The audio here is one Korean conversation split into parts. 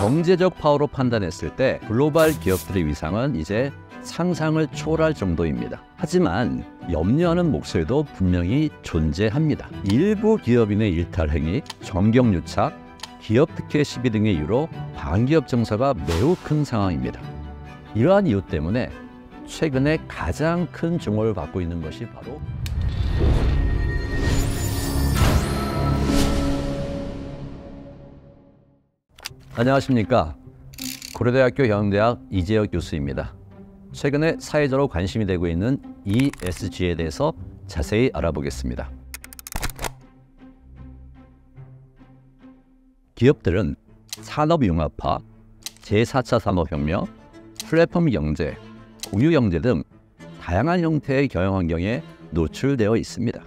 경제적 파워로 판단했을 때 글로벌 기업들의 위상은 이제 상상을 초월할 정도입니다. 하지만 염려하는 목소리도 분명히 존재합니다. 일부 기업인의 일탈 행위, 정경유착, 기업 특혜 시비 등의 이유로 반기업 정서가 매우 큰 상황입니다. 이러한 이유 때문에 최근에 가장 큰 주목을 받고 있는 것이 바로 안녕하십니까. 고려대학교 경영대학 이재혁 교수입니다. 최근에 사회적으로 관심이 되고 있는 ESG에 대해서 자세히 알아보겠습니다. 기업들은 산업융합화, 제4차 산업혁명, 플랫폼 경제, 공유경제 등 다양한 형태의 경영 환경에 노출되어 있습니다.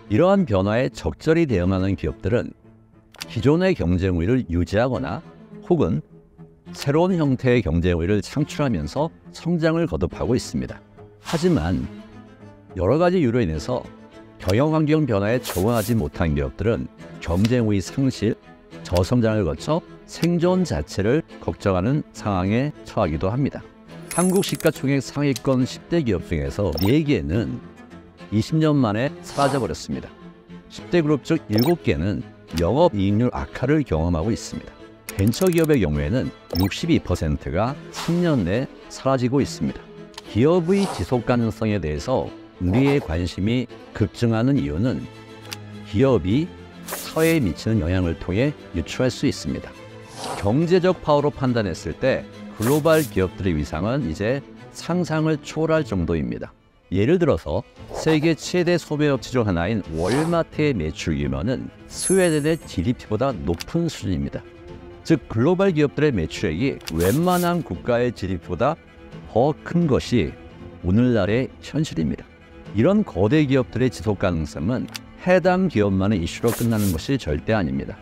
이러한 변화에 적절히 대응하는 기업들은 기존의 경쟁 우위를 유지하거나 혹은 새로운 형태의 경쟁 우위를 창출하면서 성장을 거듭하고 있습니다. 하지만 여러 가지 이유로 인해서 경영 환경 변화에 적응하지 못한 기업들은 경쟁 우위 상실, 저성장을 거쳐 생존 자체를 걱정하는 상황에 처하기도 합니다. 한국 시가총액 상위권 10대 기업 중에서 4개는 20년 만에 사라져버렸습니다. 10대 그룹 중 7개는 영업이익률 악화를 경험하고 있습니다. 벤처기업의 경우에는 62%가 3년 내 사라지고 있습니다. 기업의 지속 가능성에 대해서 우리의 관심이 급증하는 이유는 기업이 사회에 미치는 영향을 통해 유추할 수 있습니다. 경제적 파워로 판단했을 때 글로벌 기업들의 위상은 이제 상상을 초월할 정도입니다. 예를 들어서 세계 최대 소매업체 중 하나인 월마트의 매출 규모는 스웨덴의 GDP보다 높은 수준입니다. 즉 글로벌 기업들의 매출액이 웬만한 국가의 GDP보다 더 큰 것이 오늘날의 현실입니다. 이런 거대 기업들의 지속 가능성은 해당 기업만의 이슈로 끝나는 것이 절대 아닙니다.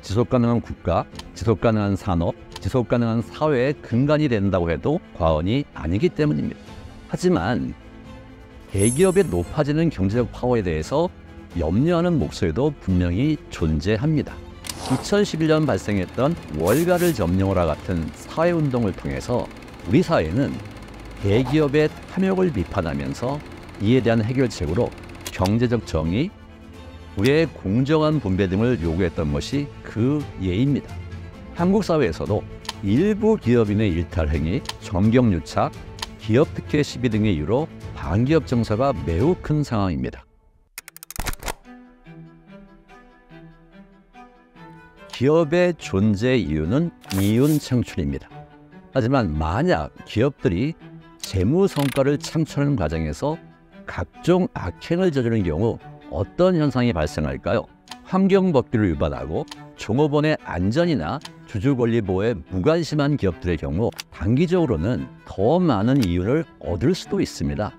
지속 가능한 국가, 지속 가능한 산업, 지속 가능한 사회의 근간이 된다고 해도 과언이 아니기 때문입니다. 하지만 대기업의 높아지는 경제적 파워에 대해서 염려하는 목소리도 분명히 존재합니다. 2011년 발생했던 월가를 점령하라 같은 사회운동을 통해서 우리 사회는 대기업의 탐욕을 비판하면서 이에 대한 해결책으로 경제적 정의, 우리의 공정한 분배 등을 요구했던 것이 그 예입니다. 한국 사회에서도 일부 기업인의 일탈 행위, 정경유착, 기업 특혜 시비 등의 이유로 반기업 정서가 매우 큰 상황입니다. 기업의 존재 이유는 이윤 창출입니다. 하지만 만약 기업들이 재무 성과를 창출하는 과정에서 각종 악행을 저지르는 경우 어떤 현상이 발생할까요? 환경법규를 위반하고 종업원의 안전이나 주주권리 보호에 무관심한 기업들의 경우 단기적으로는 더 많은 이윤을 얻을 수도 있습니다.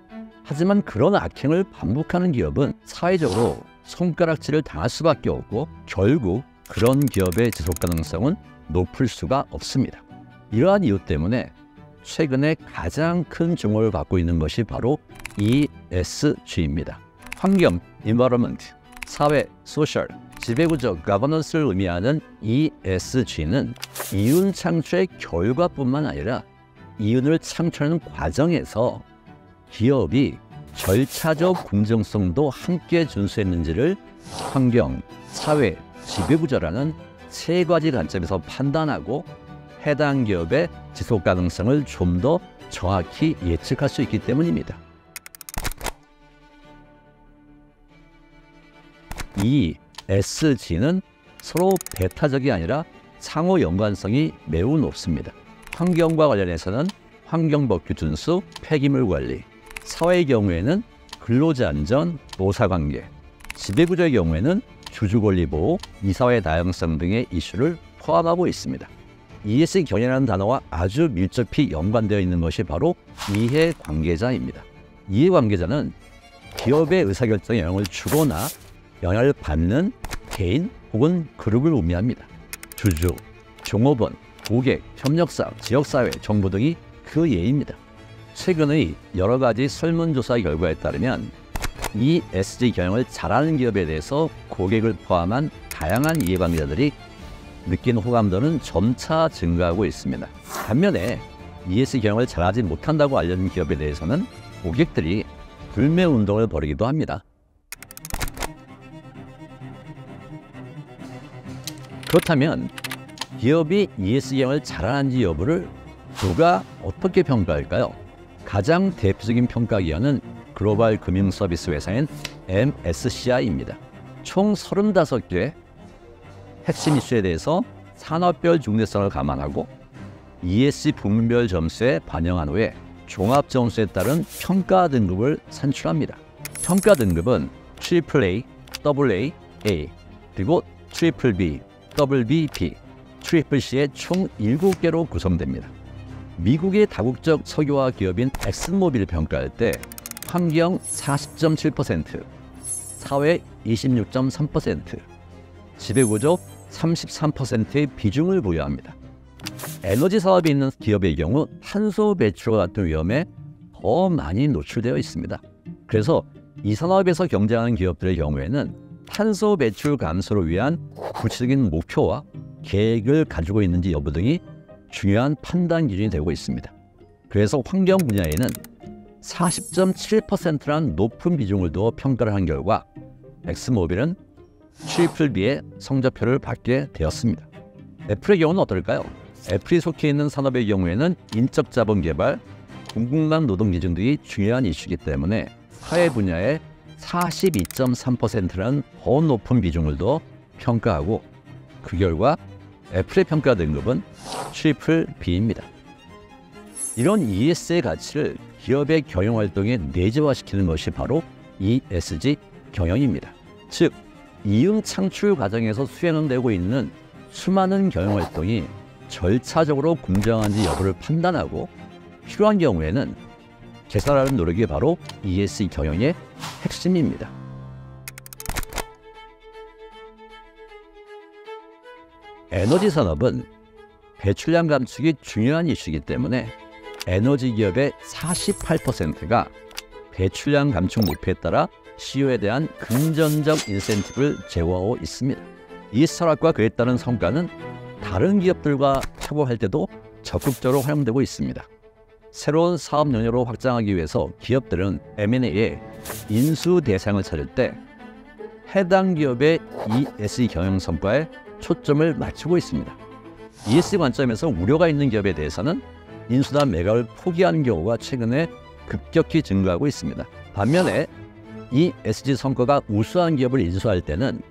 하지만 그런 악행을 반복하는 기업은 사회적으로 손가락질을 당할 수밖에 없고 결국 그런 기업의 지속 가능성은 높을 수가 없습니다. 이러한 이유 때문에 최근에 가장 큰 주목을 받고 있는 것이 바로 ESG입니다. 환경, environment, 사회, social, 지배구조, governance를 의미하는 ESG는 이윤 창출의 결과뿐만 아니라 이윤을 창출하는 과정에서 기업이 절차적 공정성도 함께 준수했는지를 환경, 사회, 지배구조라는 세 가지 관점에서 판단하고 해당 기업의 지속 가능성을 좀 더 정확히 예측할 수 있기 때문입니다. 이 ESG는 서로 배타적이 아니라 상호 연관성이 매우 높습니다. 환경과 관련해서는 환경법규 준수, 폐기물 관리, 사회의 경우에는 근로자 안전, 노사관계, 지배구조의 경우에는 주주권리 보호, 이사회 다양성 등의 이슈를 포함하고 있습니다. ESG 경영이라는 단어와 아주 밀접히 연관되어 있는 것이 바로 이해관계자입니다. 이해관계자는 기업의 의사결정에 영향을 주거나 영향을 받는 개인 혹은 그룹을 의미합니다. 주주, 종업원, 고객, 협력사, 지역사회, 정부 등이 그 예입니다. 최근의 여러 가지 설문조사 결과에 따르면 ESG 경영을 잘하는 기업에 대해서 고객을 포함한 다양한 이해관계자들이 느낀 호감도는 점차 증가하고 있습니다. 반면에 ES 경영을 잘하지 못한다고 알려진 기업에 대해서는 고객들이 불매 운동을 벌이기도 합니다. 그렇다면 기업이 ES 경영을 잘하는지 여부를 누가 어떻게 평가할까요? 가장 대표적인 평가기관은 글로벌 금융 서비스 회사인 MSCI입니다. 총 35개 핵심 이슈에 대해서 산업별 중대성을 감안하고 ESG 부문별 점수에 반영한 후에 종합 점수에 따른 평가 등급을 산출합니다. 평가 등급은 AAA, AA, A, 그리고 BBB, BBB, CCC의 총 7개로 구성됩니다. 미국의 다국적 석유화 기업인 엑슨모빌을 평가할 때 환경 40.7%, 사회 26.3%, 지배구조 33%의 비중을 부여합니다. 에너지 사업에 있는 기업의 경우 탄소 배출과 같은 위험에 더 많이 노출되어 있습니다. 그래서 이 산업에서 경쟁하는 기업들의 경우에는 탄소 배출 감소를 위한 구체적인 목표와 계획을 가지고 있는지 여부 등이 중요한 판단 기준이 되고 있습니다. 그래서 환경 분야에는 40.7%라는 높은 비중을 두어 평가를 한 결과 엑스모빌은 BBB의 성적표를 받게 되었습니다. 애플의 경우는 어떨까요? 애플이 속해 있는 산업의 경우에는 인적 자본 개발, 공급망 노동 기준 등이 중요한 이슈이기 때문에 사회 분야에 42.3%라는 더 높은 비중을 두어 평가하고 그 결과 애플의 평가 등급은 BBB입니다. 이런 ES의 가치를 기업의 경영활동에 내재화시키는 것이 바로 ESG 경영입니다. 즉, 이윤 창출 과정에서 수행되고 있는 수많은 경영활동이 절차적으로 공정한지 여부를 판단하고 필요한 경우에는 개선하는 노력이 바로 ESG 경영의 핵심입니다. 에너지 산업은 배출량 감축이 중요한 이슈이기 때문에 에너지 기업의 48%가 배출량 감축 목표에 따라 CEO에 대한 금전적 인센티브를 제공하고 있습니다. 이 철학과 그에 따른 성과는 다른 기업들과 협업할 때도 적극적으로 활용되고 있습니다. 새로운 사업 영역으로 확장하기 위해서 기업들은 M&A에 인수 대상을 찾을 때 해당 기업의 ESG 경영 성과에 초점을 맞추고 있습니다. ESG 관점에서 우려가 있는 기업에 대해서는 인수나 매각을 포기하는 경우가 최근에 급격히 증가하고 있습니다. 반면에 ESG 성과가 우수한 기업을 인수할 때는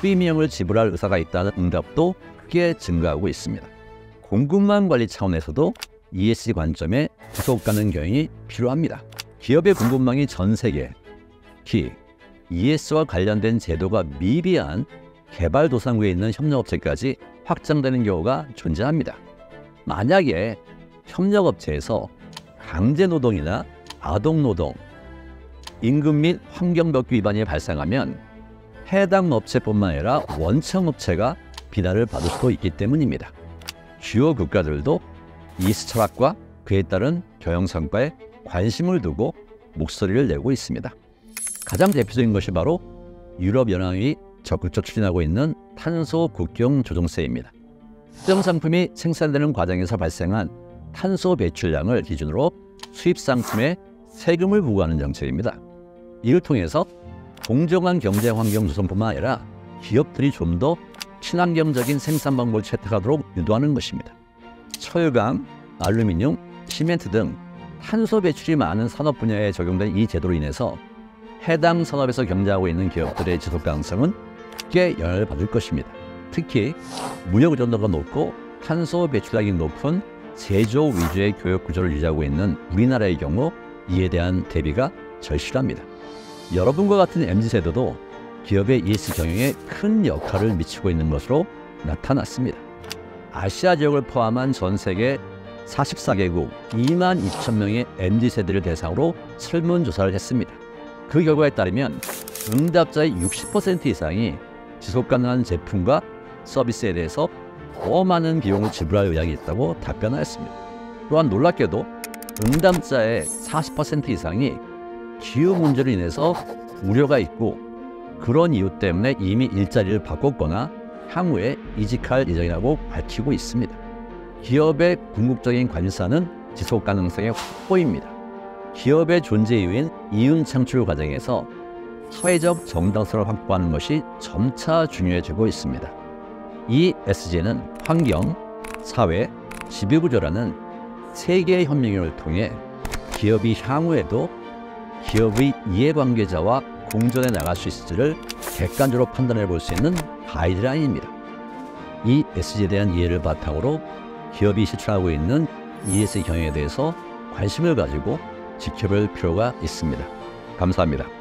프리미엄을 지불할 의사가 있다는 응답도 크게 증가하고 있습니다. 공급망 관리 차원에서도 ESG 관점에 지속 가능 경영이 필요합니다. 기업의 공급망이 전 세계, 특히 ESG와 관련된 제도가 미비한 개발도상국에 있는 협력업체까지 확장되는 경우가 존재합니다. 만약에 협력업체에서 강제노동이나 아동노동, 임금 및 환경법규 위반이 발생하면 해당 업체뿐만 아니라 원청업체가 비난을 받을 수도 있기 때문입니다. 주요 국가들도 ESG 철학과 그에 따른 경영 성과에 관심을 두고 목소리를 내고 있습니다. 가장 대표적인 것이 바로 유럽연합이 적극적으로 추진하고 있는 탄소 국경 조정세입니다. 특정 상품이 생산되는 과정에서 발생한 탄소 배출량을 기준으로 수입 상품에 세금을 부과하는 정책입니다. 이를 통해서 공정한 경제 환경 조성뿐만 아니라 기업들이 좀 더 친환경적인 생산 방법을 채택하도록 유도하는 것입니다. 철강, 알루미늄, 시멘트 등 탄소 배출이 많은 산업 분야에 적용된 이 제도로 인해서 해당 산업에서 경쟁하고 있는 기업들의 지속 가능성은 크게 영향을 받을 것입니다. 특히 무역 의존도가 높고 탄소 배출량이 높은 제조 위주의 교육 구조를 유지하고 있는 우리나라의 경우 이에 대한 대비가 절실합니다. 여러분과 같은 MZ세대도 기업의 ESG 경영에 큰 역할을 미치고 있는 것으로 나타났습니다. 아시아 지역을 포함한 전 세계 44개국 2만 2천 명의 MZ세대를 대상으로 설문조사를 했습니다. 그 결과에 따르면 응답자의 60% 이상이 지속가능한 제품과 서비스에 대해서 더 많은 비용을 지불할 의향이 있다고 답변하였습니다. 또한 놀랍게도 응답자의 40% 이상이 기후 문제로 인해서 우려가 있고 그런 이유 때문에 이미 일자리를 바꿨거나 향후에 이직할 예정이라고 밝히고 있습니다. 기업의 궁극적인 관심사는 지속 가능성의 확보입니다. 기업의 존재 이유인 이윤 창출 과정에서 사회적 정당성을 확보하는 것이 점차 중요해지고 있습니다. ESG는 환경, 사회, 지배구조라는 세 개의 현명을 통해 기업이 향후에도 기업의 이해관계자와 공존해 나갈 수 있을지를 객관적으로 판단해 볼 수 있는 가이드라인입니다. 이 ESG에 대한 이해를 바탕으로 기업이 실천하고 있는 ESG 경영에 대해서 관심을 가지고 지켜볼 필요가 있습니다. 감사합니다.